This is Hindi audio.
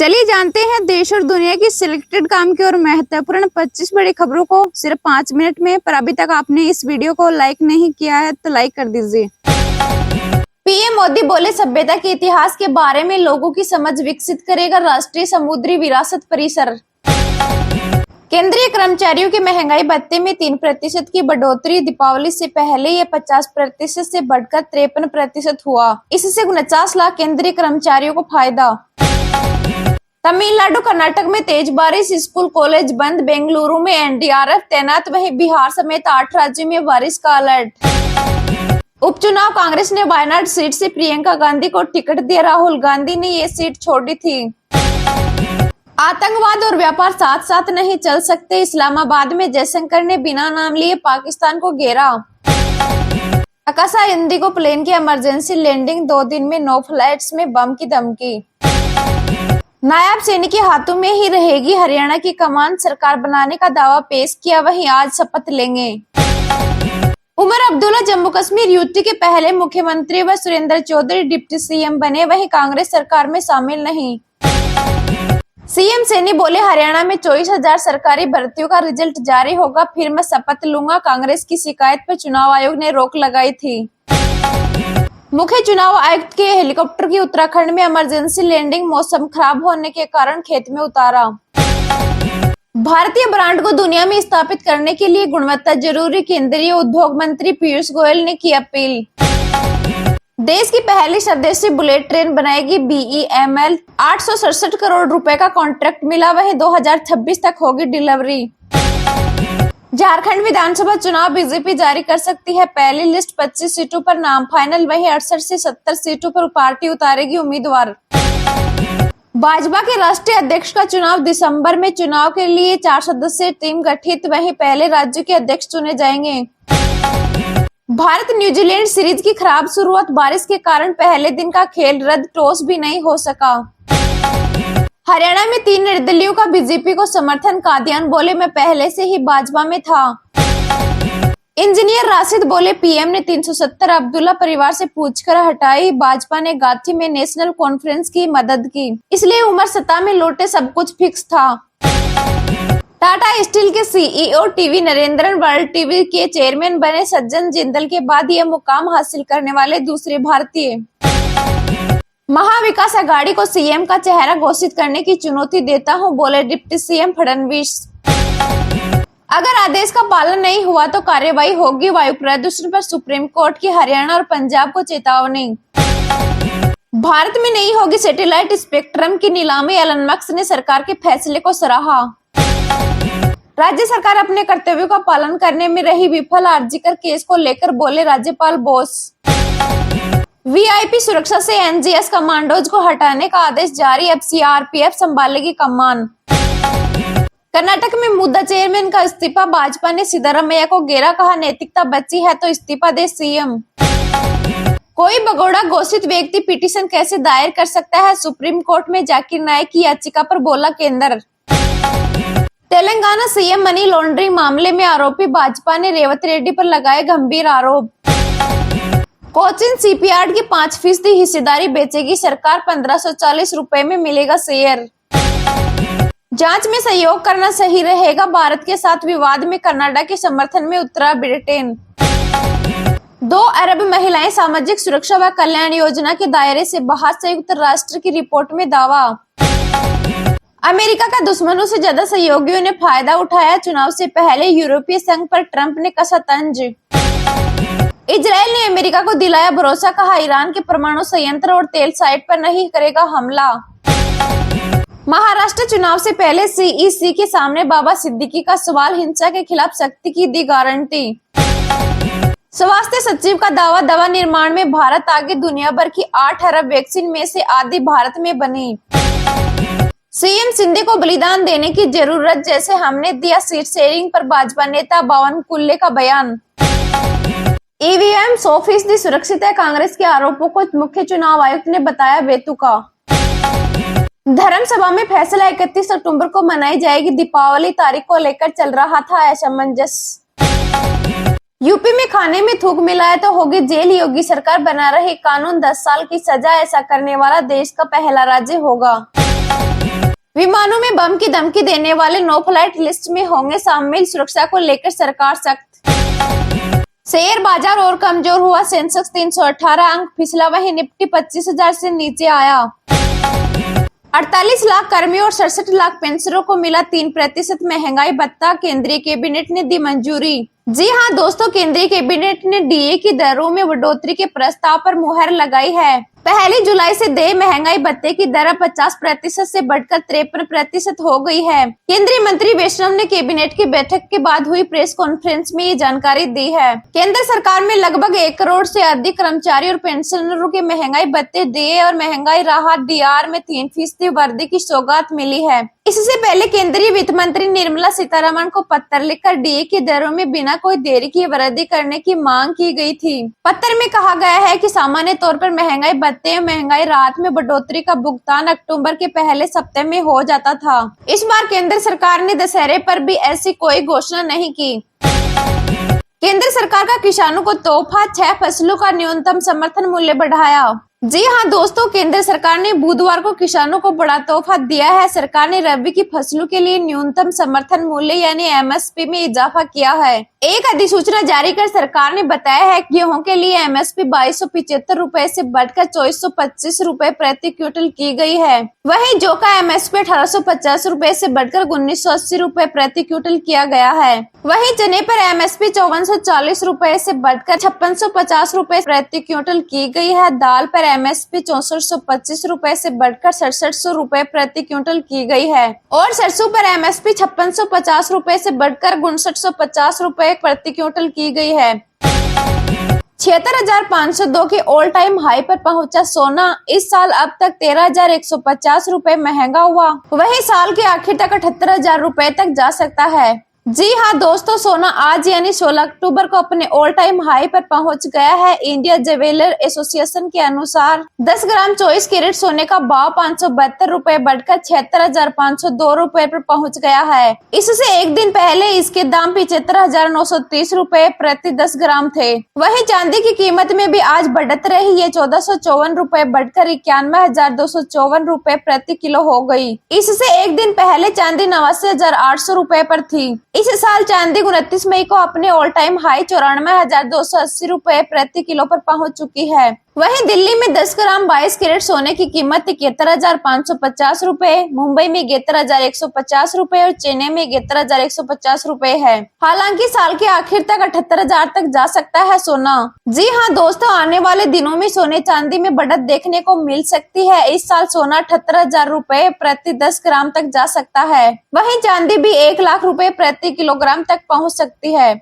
चलिए जानते हैं देश और दुनिया की सिलेक्टेड काम की और महत्वपूर्ण 25 बड़ी खबरों को सिर्फ 5 मिनट में। पर अभी तक आपने इस वीडियो को लाइक नहीं किया है तो लाइक कर दीजिए। पीएम मोदी बोले, सभ्यता के इतिहास के बारे में लोगों की समझ विकसित करेगा राष्ट्रीय समुद्री विरासत परिसर। केंद्रीय कर्मचारियों के महंगाई भत्ते में 3% की बढ़ोतरी। दीपावली से पहले यह 50% से बढ़कर 53% हुआ। इससे 49 लाख केंद्रीय कर्मचारियों को फायदा। तमिलनाडु कर्नाटक में तेज बारिश, स्कूल कॉलेज बंद। बेंगलुरु में एनडीआरएफ तैनात। वहीं बिहार समेत 8 राज्यों में बारिश का अलर्ट। उपचुनाव, कांग्रेस ने वायनाड सीट से प्रियंका गांधी को टिकट दिया। राहुल गांधी ने ये सीट छोड़ी थी। आतंकवाद और व्यापार साथ साथ नहीं चल सकते। इस्लामाबाद में जयशंकर ने बिना नाम लिए पाकिस्तान को घेरा। आकाशा इंडिगो प्लेन की इमरजेंसी लैंडिंग, 2 दिन में 9 फ्लाइट्स में बम की धमकी। नायब सैनी के हाथों में ही रहेगी हरियाणा की कमान, सरकार बनाने का दावा पेश किया। वहीं आज शपथ लेंगे। उमर अब्दुल्ला जम्मू कश्मीर यूटी के पहले मुख्यमंत्री व सुरेंद्र चौधरी डिप्टी सीएम बने। वहीं कांग्रेस सरकार में शामिल नहीं। सीएम सैनी बोले, हरियाणा में 24,000 सरकारी भर्तियों का रिजल्ट जारी होगा, फिर मैं शपथ लूंगा। कांग्रेस की शिकायत पर चुनाव आयोग ने रोक लगाई थी। मुख्य चुनाव आयुक्त के हेलीकॉप्टर की उत्तराखंड में इमरजेंसी लैंडिंग, मौसम खराब होने के कारण खेत में उतारा। भारतीय ब्रांड को दुनिया में स्थापित करने के लिए गुणवत्ता जरूरी, केंद्रीय उद्योग मंत्री पीयूष गोयल ने की अपील। देश की पहली स्वदेशी बुलेट ट्रेन बनाएगी BEML। 867 करोड़ रुपए का कॉन्ट्रैक्ट मिला। वहीं 2026 तक होगी डिलीवरी। झारखंड विधानसभा चुनाव, बीजेपी जारी कर सकती है पहली लिस्ट। 25 सीटों पर नाम फाइनल। वहीं 68 से 70 सीटों पर पार्टी उतारेगी उम्मीदवार। भाजपा के राष्ट्रीय अध्यक्ष का चुनाव, दिसंबर में चुनाव के लिए 4 सदस्यीय टीम गठित। वहीं पहले राज्य के अध्यक्ष चुने जाएंगे। भारत न्यूजीलैंड सीरीज की खराब शुरुआत, बारिश के कारण पहले दिन का खेल रद्द, टॉस भी नहीं हो सका। हरियाणा में 3 निर्दलीयों का बीजेपी को समर्थन। कादियान बोले, मैं पहले से ही भाजपा में था। इंजीनियर राशिद बोले, पीएम ने 370 अब्दुल्ला परिवार से पूछकर हटाई। भाजपा ने गांधी में नेशनल कॉन्फ्रेंस की मदद की, इसलिए उमर सत्ता में लौटे, सब कुछ फिक्स था। टाटा स्टील के CEO TV Narendran world TV के चेयरमैन बने। सज्जन जिंदल के बाद यह मुकाम हासिल करने वाले दूसरे भारतीय। महाविकास अघाड़ी को सीएम का चेहरा घोषित करने की चुनौती देता हूं, बोले डिप्टी सीएम फडणवीस। अगर आदेश का पालन नहीं हुआ तो कार्रवाई होगी। वायु प्रदूषण पर सुप्रीम कोर्ट की हरियाणा और पंजाब को चेतावनी। भारत में नहीं होगी सैटेलाइट स्पेक्ट्रम की नीलामी, एलन मस्क ने सरकार के फैसले को सराहा। राज्य सरकार अपने कर्तव्यों का पालन करने में रही विफल, आरजीकर केस को लेकर बोले राज्यपाल बोस। वीआईपी सुरक्षा से एनजीएस कमांडोज को हटाने का आदेश जारी, अब सीआरपीएफ संभालेगी कमान। कर्नाटक में मुद्दा चेयरमैन का इस्तीफा, भाजपा ने सिद्धरामैया को घेरा, कहा नैतिकता बची है तो इस्तीफा दे सीएम। कोई भगोड़ा घोषित व्यक्ति पिटीशन कैसे दायर कर सकता है, सुप्रीम कोर्ट में जाकिर नाइक की याचिका पर बोला केंद्र। तेलंगाना सीएम मनी लॉन्ड्रिंग मामले में आरोपी भाजपा ने रेवत रेड्डी पर लगाए गंभीर आरोप। कोचिन शिपयार्ड की 5% हिस्सेदारी बेचेगी सरकार, 1540 रुपए में मिलेगा शेयर। जांच में सहयोग करना सही रहेगा, भारत के साथ विवाद में कनाडा के समर्थन में उतरा ब्रिटेन। 2 अरब महिलाएं सामाजिक सुरक्षा व कल्याण योजना के दायरे से बाहर, संयुक्त राष्ट्र की रिपोर्ट में दावा। अमेरिका का दुश्मनों से ज्यादा सहयोगियों ने फायदा उठाया, चुनाव से पहले यूरोपीय संघ पर ट्रंप ने कसा तंज। इजराइल ने अमेरिका को दिलाया भरोसा, कहा ईरान के परमाणु संयंत्र और तेल साइट पर नहीं करेगा हमला। महाराष्ट्र चुनाव से पहले सीईसी के सामने बाबा सिद्दीकी का सवाल, हिंसा के खिलाफ सख्ती की दी गारंटी। स्वास्थ्य सचिव का दावा, दवा निर्माण में भारत आगे, दुनिया भर की 8 अरब वैक्सीन में से आधी भारत में बनी। सीएम शिंदे को बलिदान देने की जरूरत, जैसे हमने दिया सीट शेयरिंग पर भाजपा नेता बावन कुल्ले का बयान। ईवीएम 100% सुरक्षित है, कांग्रेस के आरोपों को मुख्य चुनाव आयुक्त ने बताया बेतुका। धर्मसभा में फैसला 31 अक्टूबर को मनाई जाएगी। दीपावली तारीख को लेकर चल रहा था असमंजस। यूपी में खाने में थूक मिलाए तो होगी जेल, योगी सरकार बना रही कानून, 10 साल की सजा, ऐसा करने वाला देश का पहला राज्य होगा। विमानों में बम की धमकी देने वाले नो फ्लाइट लिस्ट में होंगे शामिल, सुरक्षा को लेकर सरकार सख्त। शेयर बाजार और कमजोर हुआ, सेंसेक्स 318 अंक फिसला, वहीं निफ्टी 25,000 से नीचे आया। 48 लाख कर्मियों और 67 लाख पेंशनरों को मिला 3% महंगाई भत्ता, केंद्रीय कैबिनेट ने दी मंजूरी। जी हां दोस्तों, केंद्रीय कैबिनेट ने डीए की दरों में बढ़ोतरी के प्रस्ताव पर मुहर लगाई है। 1 जुलाई से देय महंगाई भत्ते की दर 50% से बढ़कर 53% हो गई है। केंद्रीय मंत्री वैष्णव ने कैबिनेट की बैठक के बाद हुई प्रेस कॉन्फ्रेंस में ये जानकारी दी है। केंद्र सरकार में लगभग 1 करोड़ से अधिक कर्मचारी और पेंशनरों के महंगाई भत्ते डीए और महंगाई राहत डीआर में 3% वृद्धि की सौगात मिली है। इससे पहले केंद्रीय वित्त मंत्री निर्मला सीतारमण को पत्र लिखकर डीए की दरों में बिना कोई देरी की वृद्धि करने की मांग की गई थी। पत्र में कहा गया है कि सामान्य तौर पर महंगाई भत्ते और महंगाई राहत में बढ़ोतरी का भुगतान अक्टूबर के पहले सप्ताह में हो जाता था। इस बार केंद्र सरकार ने दशहरे पर भी ऐसी कोई घोषणा नहीं की। केंद्र सरकार का किसानों को तोहफा, 6 फसलों का न्यूनतम समर्थन मूल्य बढ़ाया। जी हां दोस्तों, केंद्र सरकार ने बुधवार को किसानों को बड़ा तोहफा दिया है। सरकार ने रबी की फसलों के लिए न्यूनतम समर्थन मूल्य यानी एमएसपी में इजाफा किया है। एक अधिसूचना जारी कर सरकार ने बताया है कि गेहूं के लिए एमएसपी 2275 रुपए से बढ़कर 2425 रुपए प्रति क्विंटल की गई है। वहीं जौ का एमएसपी 1850 रुपए से बढ़कर 1980 रुपए प्रति क्विंटल किया गया है। वहीं चने पर एमएसपी 5440 रुपए से बढ़कर 5650 रुपए प्रति क्विंटल की गई है। दाल पर एमएसपी 6425 रुपए से बढ़कर 6700 रुपए प्रति क्विंटल की गई है और सरसों पर एमएसपी 5650 रुपए से बढ़कर 5950 रुपए प्रति क्विंटल की गई है। 76,502 के ऑल टाइम हाई पर पहुंचा सोना। इस साल अब तक 13,150 रुपए महंगा हुआ, वही साल के आखिर तक 78,000 रुपए तक जा सकता है। जी हां दोस्तों, सोना आज यानी 16 अक्टूबर को अपने ऑल टाइम हाई पर पहुंच गया है। इंडिया ज्वेलर एसोसिएशन के अनुसार 10 ग्राम 24 कैरेट सोने का भाव 572 रुपए बढ़कर 76,502 रुपए पर पहुंच गया है। इससे एक दिन पहले इसके दाम 75,930 रुपए प्रति 10 ग्राम थे। वहीं चांदी की कीमत में भी आज बढ़त रही है, 1454 रुपए बढ़कर 91,254 रुपए प्रति किलो हो गई। इससे एक दिन पहले चांदी 89,800 रुपए पर थी। इस साल चांदी 29 मई को अपने ऑल टाइम हाई 94,280 रुपए प्रति किलो पर पहुंच चुकी है। वहीं दिल्ली में 10 ग्राम 22 कैरेट सोने की कीमत 71,550 रुपए, मुंबई में 71,150 रुपए और चेन्नई में 71,150 रुपए है। हालांकि साल के आखिर तक 78,000 तक जा सकता है सोना। जी हां दोस्तों, आने वाले दिनों में सोने चांदी में बढ़त देखने को मिल सकती है। इस साल सोना 78,000 रुपए प्रति 10 ग्राम तक जा सकता है। वहीं चांदी भी 1 लाख रुपए प्रति किलोग्राम तक पहुँच सकती है।